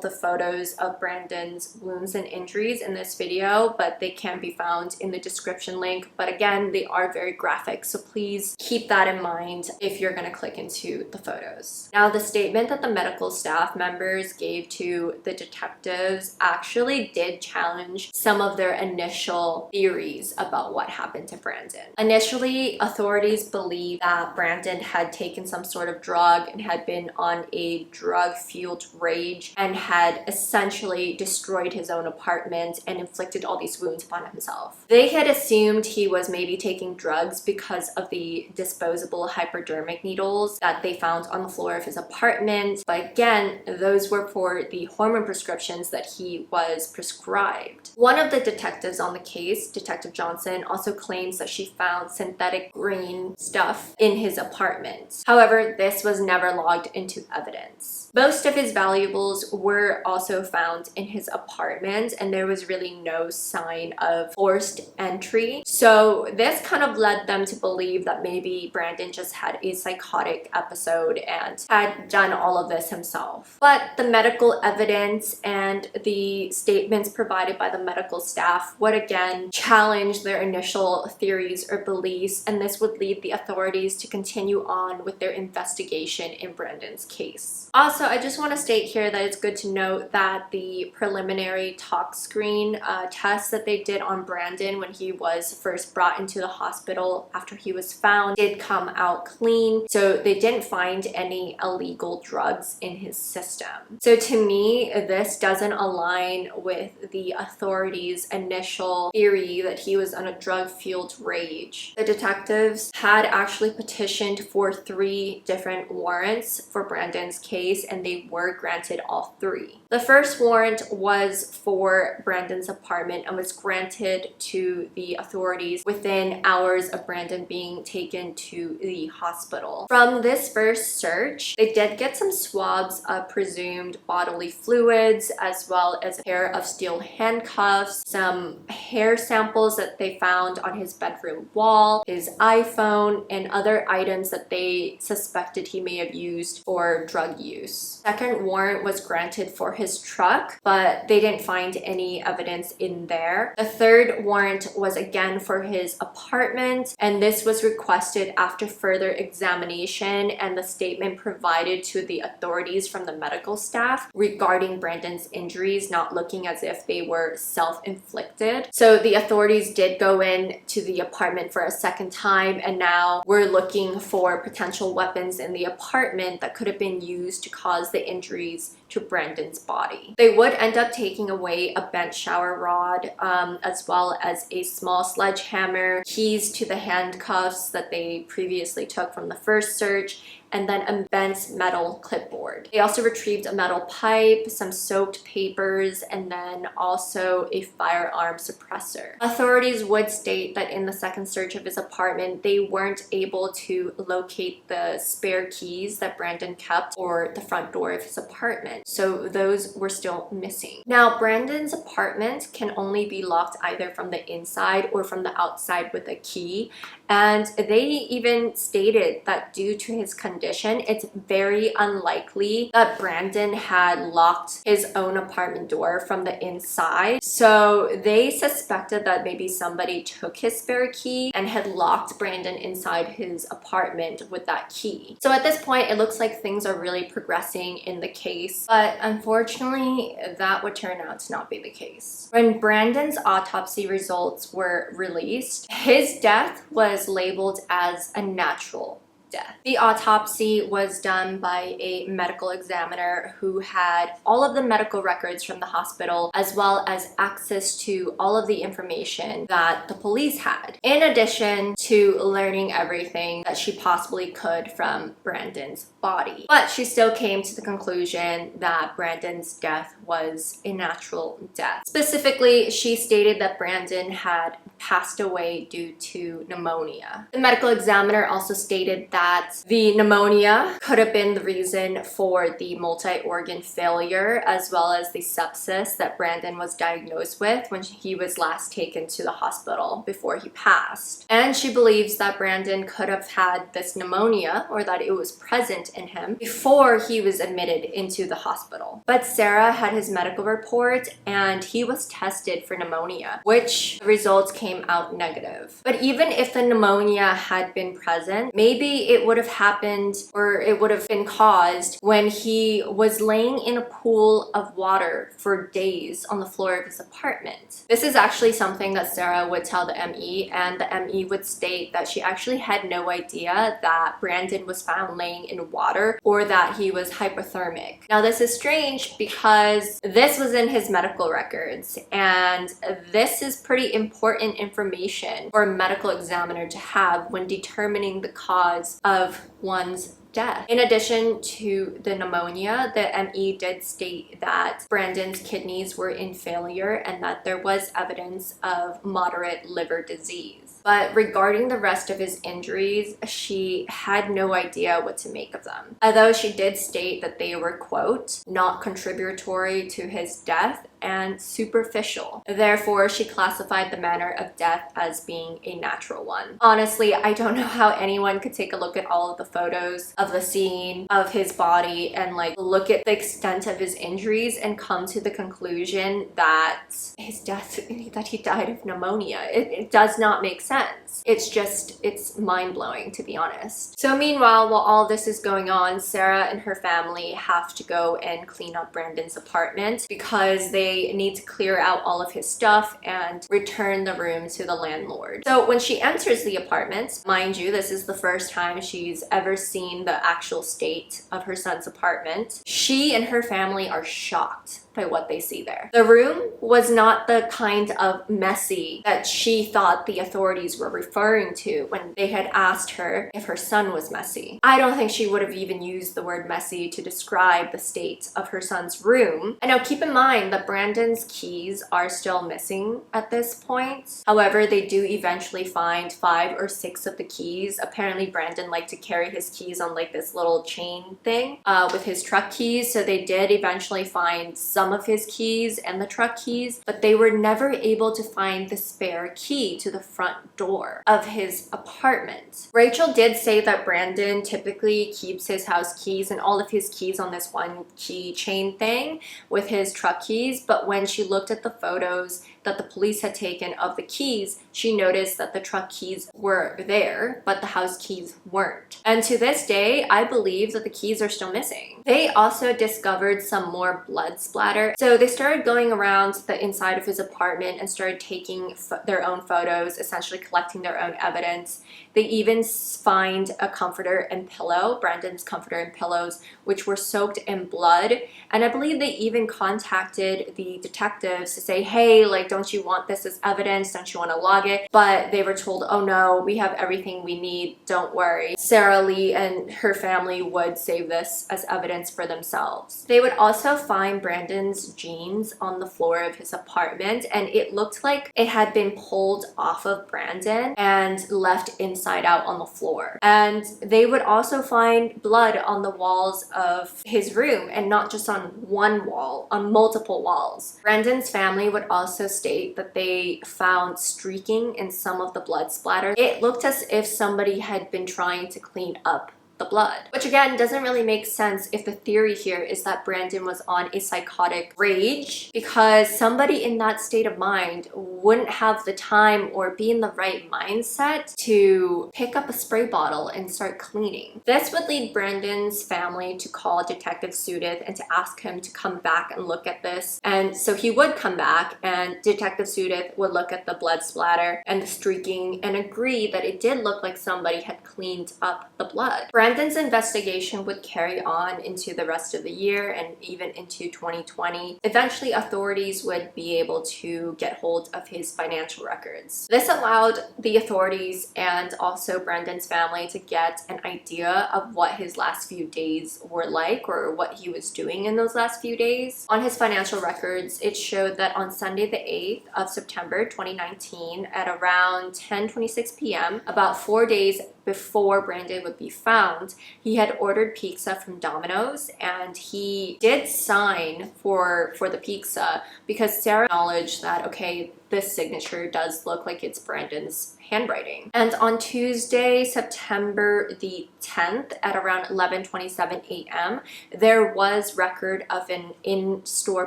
the photos of Brandon's wounds and injuries in this video, but they can be found in the description link. But again, they are very graphic, so please keep that in mind if you're going to click into the photos. Now, the statement that the medical staff members gave to the detectives actually did challenge some of their initial theories about what happened to Brandon. Initially, authorities believed that Brandon had taken some sort of drug and had been on a drug-fueled rage and had essentially destroyed his own apartment and inflicted all these wounds upon himself. They had assumed he was maybe taking drugs because of the disposable hypodermic needles that they found on the floor of his apartment, but again, those were for the hormone prescriptions that he was prescribed. One of the detectives on the case, Detective Johnson, also claims that she found synthetic green stuff in his apartment. However, this was never logged into evidence. Most of his valuables were also found in his apartment, and there was really no sign of forced entry. So this kind of led them to believe that maybe Brandon just had a psychotic episode and had done all of this himself. But the medical evidence and the statements provided by the medical staff would again challenge their initial theories or beliefs, and this would lead the authorities to continue on with their investigation in Brandon's case. Also, I just want to state here that it's good to note that the preliminary tox screen test that they did on Brandon when he was first brought into the hospital after he was found did come out clean, so they didn't find any illegal drugs in his system. So to me, this doesn't align with the authorities' initial theory that he was on a drug-fueled rage. The detectives had actually petitioned for 3 different warrants for Brandon's case, and they were granted all 3. The first warrant was for Brandon's apartment and was granted to the authorities within hours of Brandon being taken to the hospital. From this first search, they did get some swabs of presumed bodily fluids, as well as a pair of steel handcuffs, some hair samples that they found on his bed bedroom wall, his iPhone, and other items that they suspected he may have used for drug use. Second warrant was granted for his truck, but they didn't find any evidence in there. The third warrant was again for his apartment, and this was requested after further examination and the statement provided to the authorities from the medical staff regarding Brandon's injuries not looking as if they were self-inflicted. So the authorities did go in to the apartment for a second time, and now we're looking for potential weapons in the apartment that could have been used to cause the injuries to Brandon's body. They would end up taking away a bent shower rod, as well as a small sledgehammer, keys to the handcuffs that they previously took from the first search, and then a bent metal clipboard. They also retrieved a metal pipe, some soaked papers, and then also a firearm suppressor. Authorities would state that in the second search of his apartment, they weren't able to locate the spare keys that Brandon kept or the front door of his apartment. So those were still missing. Now, Brandon's apartment can only be locked either from the inside or from the outside with a key. And they even stated that due to his condition, it's very unlikely that Brandon had locked his own apartment door from the inside. So they suspected that maybe somebody took his spare key and had locked Brandon inside his apartment with that key. So at this point, it looks like things are really progressing in the case, but unfortunately, that would turn out to not be the case. When Brandon's autopsy results were released, his death was labeled as a natural death. The autopsy was done by a medical examiner who had all of the medical records from the hospital, as well as access to all of the information that the police had, in addition to learning everything that she possibly could from Brandon's body. But she still came to the conclusion that Brandon's death was a natural death. Specifically, she stated that Brandon had passed away due to pneumonia. The medical examiner also stated that the pneumonia could have been the reason for the multi-organ failure, as well as the sepsis that Brandon was diagnosed with when he was last taken to the hospital before he passed. And she believes that Brandon could have had this pneumonia, or that it was present in him, before he was admitted into the hospital. But Sarah had his medical report and he was tested for pneumonia, which the results came out negative. But even if the pneumonia had been present, maybe it would have happened, or it would have been caused when he was laying in a pool of water for days on the floor of his apartment. This is actually something that Sarah would tell the ME, and the ME would state that she actually had no idea that Brandon was found laying in water or that he was hypothermic. Now, this is strange because this was in his medical records, and this is pretty important information for a medical examiner to have when determining the cause of one's death. In addition to the pneumonia, the ME did state that Brandon's kidneys were in failure and that there was evidence of moderate liver disease. But regarding the rest of his injuries, she had no idea what to make of them. Although she did state that they were, quote, not contributory to his death and superficial. Therefore, she classified the manner of death as being a natural one. Honestly, I don't know how anyone could take a look at all of the photos of the scene of his body and look at the extent of his injuries and come to the conclusion that his death, that he died of pneumonia. It does not make sense. It's mind-blowing, to be honest. So meanwhile, while all this is going on, Sarah and her family have to go and clean up Brandon's apartment because they need to clear out all of his stuff and return the room to the landlord. So when she enters the apartment, mind you, this is the first time she's ever seen the actual state of her son's apartment, she and her family are shocked by what they see there. The room was not the kind of messy that she thought the authorities were referring to when they had asked her if her son was messy. I don't think she would have even used the word messy to describe the state of her son's room. And now keep in mind that Brandon's keys are still missing at this point. However, they do eventually find 5 or 6 of the keys. Apparently Brandon liked to carry his keys on this little chain thing with his truck keys, so they did eventually find some of his keys and the truck keys, but they were never able to find the spare key to the front door. floor of his apartment. Rachel did say that Brandon typically keeps his house keys and all of his keys on this one keychain thing with his truck keys, but when she looked at the photos that the police had taken of the keys, she noticed that the truck keys were there, but the house keys weren't. And to this day, I believe that the keys are still missing. They also discovered some more blood splatter. So they started going around the inside of his apartment and started taking their own photos, essentially collecting their own evidence. They even find a comforter and pillow, Brandon's comforter and pillows, which were soaked in blood. And I believe they even contacted the detectives to say, hey, like, don't you want this as evidence? Don't you want to log it? But they were told, oh no, we have everything we need. Don't worry. Sarah Lee and her family would save this as evidence for themselves. They would also find Brandon's jeans on the floor of his apartment, and it looked like it had been pulled off of Brandon and left inside out on the floor. And they would also find blood on the walls of his room, and not just on one wall, on multiple walls. Brandon's family would also state that they found streaking in some of the blood splatter. It looked as if somebody had been trying to clean up the blood, which again doesn't really make sense if the theory here is that Brandon was on a psychotic rage, because somebody in that state of mind wouldn't have the time or be in the right mindset to pick up a spray bottle and start cleaning. This would lead Brandon's family to call Detective Sudith and to ask him to come back and look at this. And so he would come back, and Detective Sudith would look at the blood splatter and the streaking and agree that it did look like somebody had cleaned up the blood. Brandon's investigation would carry on into the rest of the year and even into 2020. Eventually, authorities would be able to get hold of his financial records. This allowed the authorities and also Brandon's family to get an idea of what his last few days were like, or what he was doing in those last few days. On his financial records, it showed that on Sunday the 8th of September 2019 at around 10:26 p.m., about 4 days before Brandon would be found, he had ordered pizza from Dominos, and he did sign for the pizza because Sarah acknowledged that, okay, this signature does look like it's Brandon's handwriting. And on Tuesday, September the 10th at around 11:27 a.m., there was record of an in-store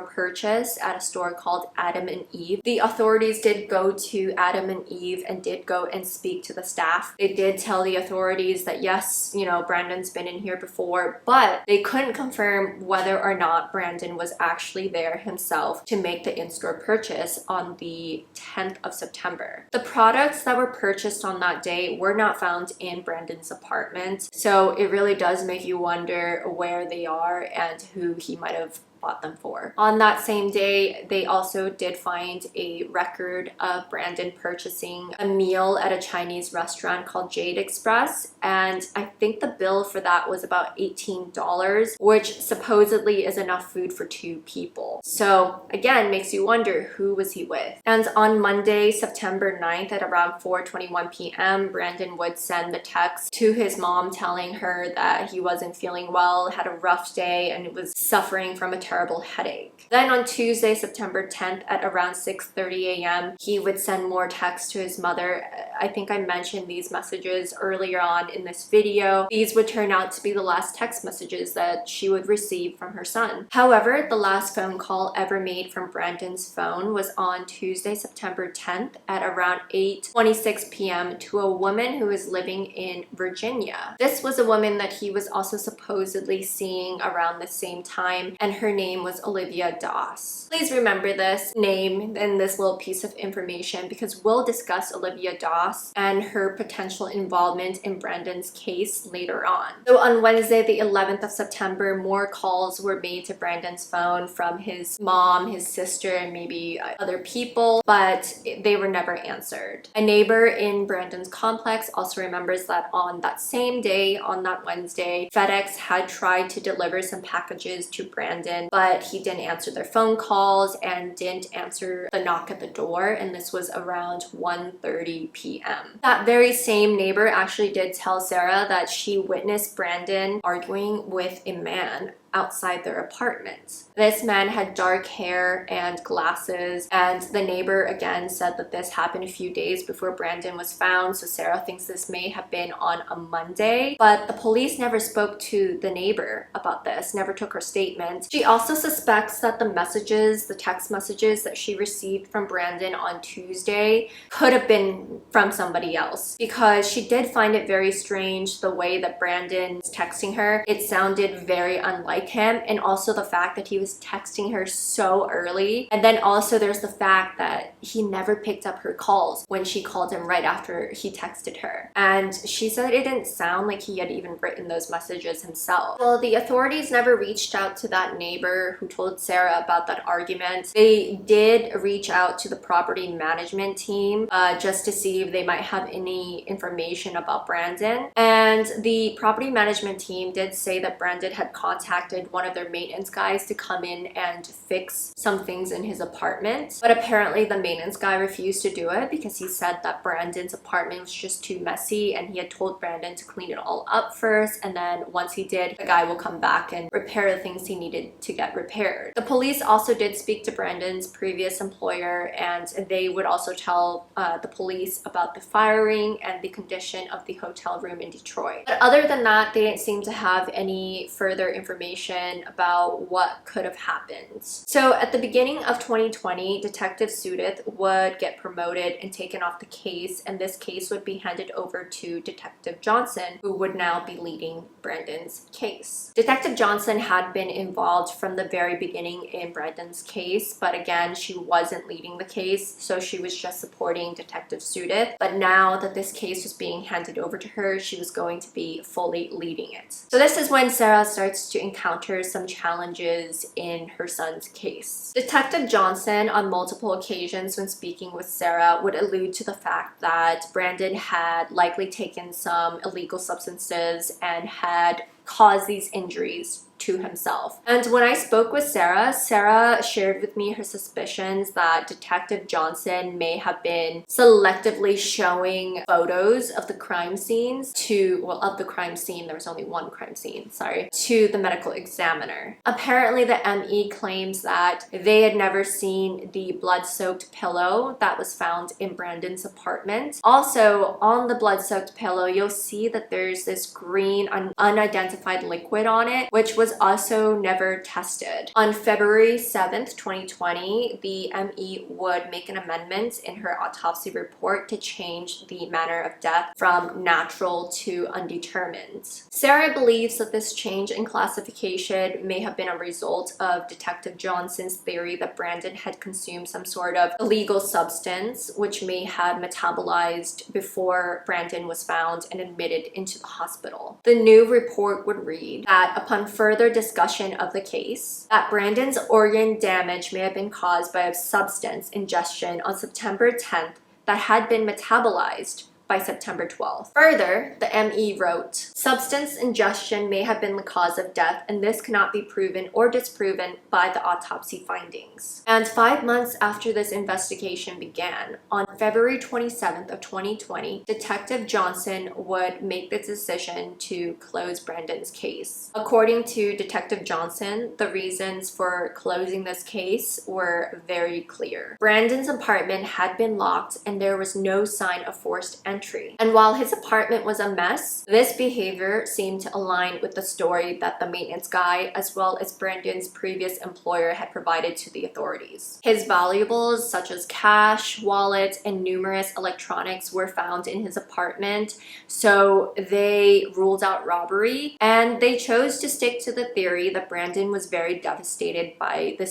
purchase at a store called Adam and Eve. The authorities did go to Adam and Eve and did go and speak to the staff. They did tell the authorities that yes, you know, Brandon's been in here before, but they couldn't confirm whether or not Brandon was actually there himself to make the in-store purchase on the 10th of September. The products that were purchased on that day were not found in Brandon's apartment, so it really does make you wonder where they are and who he might have bought them for. On that same day, they also did find a record of Brandon purchasing a meal at a Chinese restaurant called Jade Express, and I think the bill for that was about $18, which supposedly is enough food for 2 people. So again, makes you wonder, who was he with? And on Monday, September 9th at around 4:21 p.m., Brandon would send the text to his mom telling her that he wasn't feeling well, had a rough day, and was suffering from a terrible headache. Then on Tuesday, September 10th at around 6:30 a.m., he would send more texts to his mother. I think I mentioned these messages earlier on in this video. These would turn out to be the last text messages that she would receive from her son. However, the last phone call ever made from Brandon's phone was on Tuesday, September 10th at around 8:26 p.m. to a woman who was living in Virginia. This was a woman that he was also supposedly seeing around the same time, and her name was Olivia Doss. Please remember this name and this little piece of information because we'll discuss Olivia Doss and her potential involvement in Brandon's case later on. So on Wednesday, the 11th of September, more calls were made to Brandon's phone from his mom, his sister, and maybe other people, but they were never answered. A neighbor in Brandon's complex also remembers that on that same day, on that Wednesday, FedEx had tried to deliver some packages to Brandon, but he didn't answer their phone calls and didn't answer the knock at the door, and this was around 1:30 p.m. That very same neighbor actually did tell Sarah that she witnessed Brandon arguing with a man outside their apartment. This man had dark hair and glasses, and the neighbor again said that this happened a few days before Brandon was found, so Sarah thinks this may have been on a Monday, but the police never spoke to the neighbor about this, never took her statement. She also suspects that the text messages that she received from Brandon on Tuesday could have been from somebody else, because she did find it very strange the way that Brandon was texting her. It sounded very unlike him, and also the fact that he was texting her so early. And then also there's the fact that he never picked up her calls when she called him right after he texted her. And she said it didn't sound like he had even written those messages himself. Well, the authorities never reached out to that neighbor who told Sarah about that argument. They did reach out to the property management team just to see if they might have any information about Brandon. And the property management team did say that Brandon had contacted one of their maintenance guys to come in and fix some things in his apartment. But apparently the maintenance guy refused to do it because he said that Brandon's apartment was just too messy, and he had told Brandon to clean it all up first, and then once he did, the guy will come back and repair the things he needed to get repaired. The police also did speak to Brandon's previous employer, and they would also tell the police about the firing and the condition of the hotel room in Detroit. But other than that, they didn't seem to have any further information about what could have happened. So at the beginning of 2020, Detective Sudith would get promoted and taken off the case, and this case would be handed over to Detective Johnson, who would now be leading Brandon's case. Detective Johnson had been involved from the very beginning in Brandon's case, but again, she wasn't leading the case, so she was just supporting Detective Sudith. But now that this case was being handed over to her, she was going to be fully leading it. So this is when Sarah starts to encounter some challenges in her son's case. Detective Johnson, on multiple occasions when speaking with Sarah, would allude to the fact that Brandon had likely taken some illegal substances and had caused these injuries to himself. And when I spoke with Sarah, Sarah shared with me her suspicions that Detective Johnson may have been selectively showing photos of the crime scenes of the crime scene, there was only one crime scene, to the medical examiner. Apparently the ME claims that they had never seen the blood-soaked pillow that was found in Brandon's apartment. Also, on the blood-soaked pillow, you'll see that there's this green unidentified liquid on it, which was also never tested. On February 7th, 2020, the ME would make an amendment in her autopsy report to change the manner of death from natural to undetermined. Sarah believes that this change in classification may have been a result of Detective Johnson's theory that Brandon had consumed some sort of illegal substance, which may have metabolized before Brandon was found and admitted into the hospital. The new report would read that upon further discussion of the case, that Brandon's organ damage may have been caused by a substance ingestion on September 10th that had been metabolized by September 12th. Further, the ME wrote, substance ingestion may have been the cause of death, and this cannot be proven or disproven by the autopsy findings. And 5 months after this investigation began, on February 27th of 2020, Detective Johnson would make the decision to close Brandon's case. According to Detective Johnson, the reasons for closing this case were very clear. Brandon's apartment had been locked, and there was no sign of forced entry. And while his apartment was a mess, this behavior seemed to align with the story that the maintenance guy, as well as Brandon's previous employer, had provided to the authorities. His valuables, such as cash, wallet, and numerous electronics, were found in his apartment, so they ruled out robbery, and they chose to stick to the theory that Brandon was very devastated by the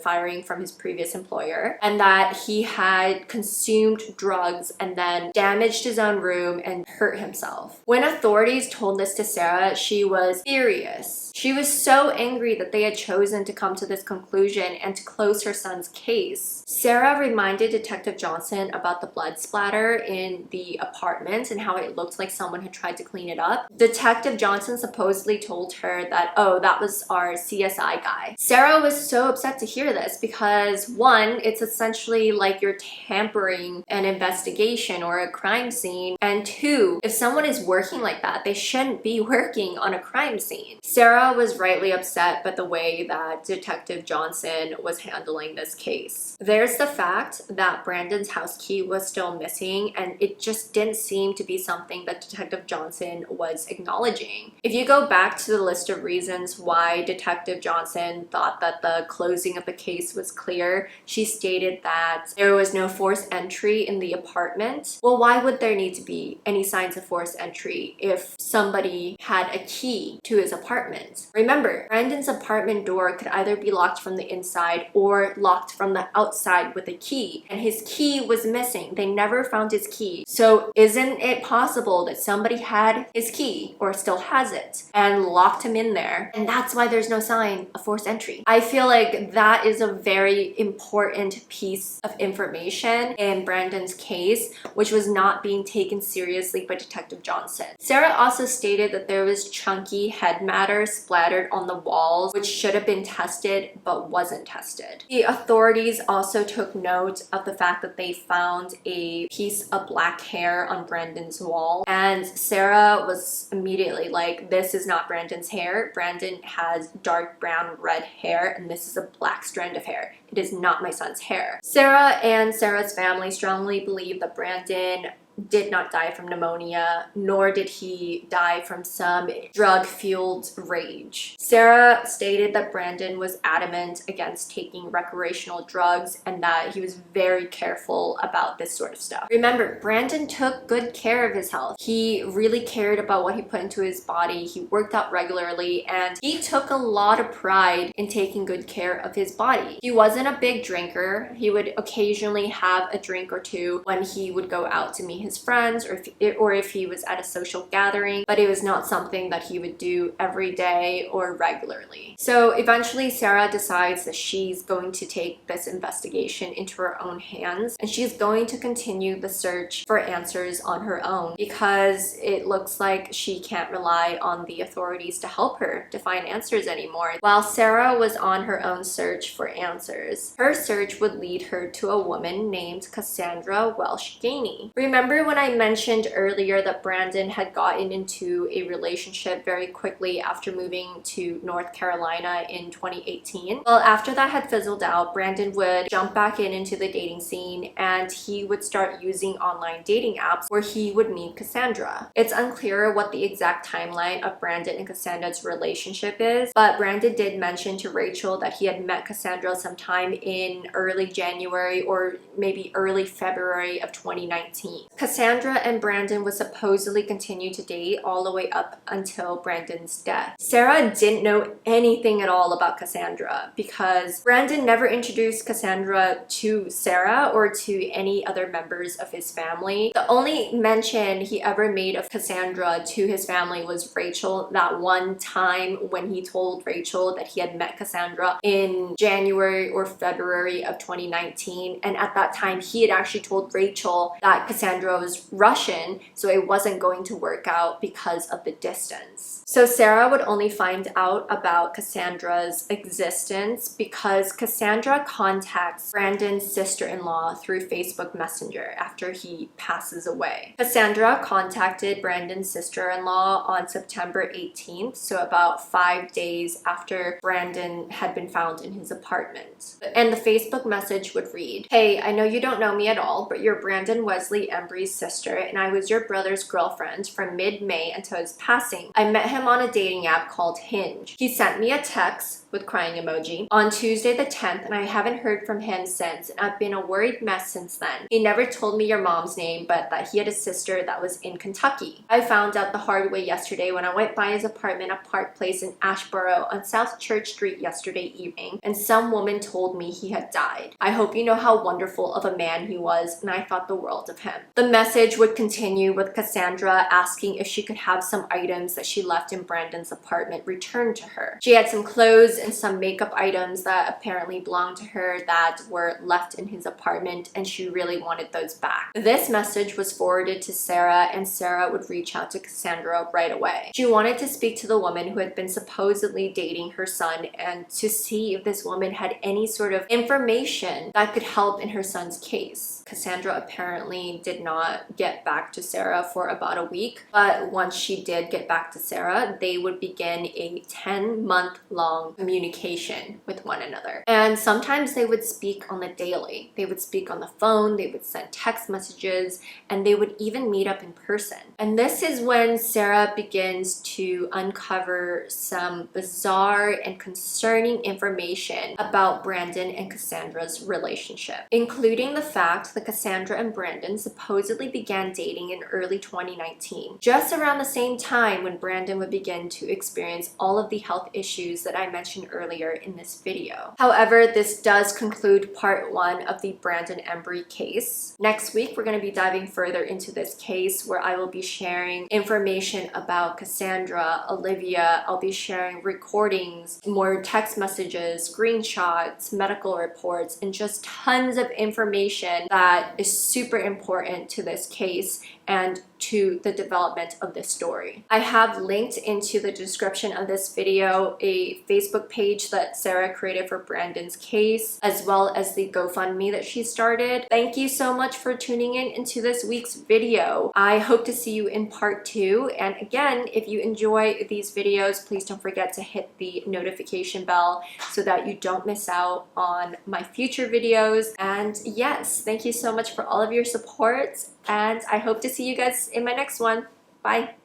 firing from his previous employer, and that he had consumed drugs and then damaged his own room and hurt himself. When authorities told this to Sarah, she was furious. She was so angry that they had chosen to come to this conclusion and to close her son's case. Sarah reminded Detective Johnson about the blood splatter in the apartment and how it looked like someone had tried to clean it up. Detective Johnson supposedly told her that, oh, that was our CSI guy. Sarah was so upset to hear this because, one, it's essentially like you're tampering an investigation location or a crime scene. And two, if someone is working like that, they shouldn't be working on a crime scene. Sarah was rightly upset by the way that Detective Johnson was handling this case. There's the fact that Brandon's house key was still missing, and it just didn't seem to be something that Detective Johnson was acknowledging. If you go back to the list of reasons why Detective Johnson thought that the closing of the case was clear, she stated that there was no forced entry in the apartment. Well, why would there need to be any signs of forced entry if somebody had a key to his apartment? Remember, Brandon's apartment door could either be locked from the inside or locked from the outside with a key, and his key was missing. They never found his key. So isn't it possible that somebody had his key, or still has it, and locked him in there, and that's why there's no sign of forced entry? I feel like that is a very important piece of information in Brandon's case, which was not being taken seriously by Detective Johnson. Sarah also stated that there was chunky head matter splattered on the walls, which should have been tested but wasn't tested. The authorities also took note of the fact that they found a piece of black hair on Brandon's wall, and Sarah was immediately like, this is not Brandon's hair. Brandon has dark brown red hair, and this is a black strand of hair. It is not my son's hair. Sarah and Sarah's family strongly believe that Brandon did not die from pneumonia, nor did he die from some drug-fueled rage. Sarah stated that Brandon was adamant against taking recreational drugs and that he was very careful about this sort of stuff. Remember, Brandon took good care of his health. He really cared about what he put into his body. He worked out regularly, and he took a lot of pride in taking good care of his body. He wasn't a big drinker. He would occasionally have a drink or two when he would go out to meet his friends, or if he was at a social gathering, but it was not something that he would do every day or regularly. So eventually Sarah decides that she's going to take this investigation into her own hands, and she's going to continue the search for answers on her own, because it looks like she can't rely on the authorities to help her to find answers anymore. While Sarah was on her own search for answers, her search would lead her to a woman named Cassandra Gainey. Remember when I mentioned earlier that Brandon had gotten into a relationship very quickly after moving to North Carolina in 2018? Well, after that had fizzled out, Brandon would jump back into the dating scene, and he would start using online dating apps where he would meet Cassandra. It's unclear what the exact timeline of Brandon and Cassandra's relationship is, but Brandon did mention to Rachel that he had met Cassandra sometime in early January or maybe early February of 2019. Cassandra and Brandon would supposedly continue to date all the way up until Brandon's death. Sarah didn't know anything at all about Cassandra because Brandon never introduced Cassandra to Sarah or to any other members of his family. The only mention he ever made of Cassandra to his family was Rachel, that one time when he told Rachel that he had met Cassandra in January or February of 2019, and at that time he had actually told Rachel that Cassandra was Russian, so it wasn't going to work out because of the distance. So Sarah would only find out about Cassandra's existence because Cassandra contacts Brandon's sister-in-law through Facebook Messenger after he passes away. Cassandra contacted Brandon's sister-in-law on September 18th, so about 5 days after Brandon had been found in his apartment. And the Facebook message would read, "Hey, I know you don't know me at all, but you're Brandon Wesley Embry's sister, and I was your brother's girlfriend from mid-May until his passing. I met him on a dating app called Hinge. He sent me a text with crying emoji on Tuesday the 10th, and I haven't heard from him since, and I've been a worried mess since then. He never told me your mom's name, but that he had a sister that was in Kentucky. I found out the hard way yesterday when I went by his apartment at Park Place in Ashboro on South Church Street yesterday evening, and some woman told me he had died. I hope you know how wonderful of a man he was, and I thought the world of him." The message would continue with Cassandra asking if she could have some items that she left in Brandon's apartment returned to her. She had some clothes and some makeup items that apparently belonged to her that were left in his apartment, and she really wanted those back. This message was forwarded to Sarah, and Sarah would reach out to Cassandra right away. She wanted to speak to the woman who had been supposedly dating her son and to see if this woman had any sort of information that could help in her son's case. Cassandra apparently did not not get back to Sarah for about a week. But once she did get back to Sarah, they would begin a 10-month-long communication with one another. And sometimes they would speak on the daily. They would speak on the phone, they would send text messages, and they would even meet up in person. And this is when Sarah begins to uncover some bizarre and concerning information about Brandon and Cassandra's relationship, including the fact that Cassandra and Brandon supposedly began dating in early 2019, just around the same time when Brandon would begin to experience all of the health issues that I mentioned earlier in this video. However, this does conclude part 1 of the Brandon Embry case. Next week, we're going to be diving further into this case where I will be sharing information about Cassandra, Olivia. I'll be sharing recordings, more text messages, screenshots, medical reports, and just tons of information that is super important to this case and to the development of this story. I have linked into the description of this video a Facebook page that Sarah created for Brandon's case, as well as the GoFundMe that she started. Thank you so much for tuning in into this week's video. I hope to see you in part 2. And again, if you enjoy these videos, please don't forget to hit the notification bell so that you don't miss out on my future videos. And yes, thank you so much for all of your support, and I hope to see you guys in my next one. Bye.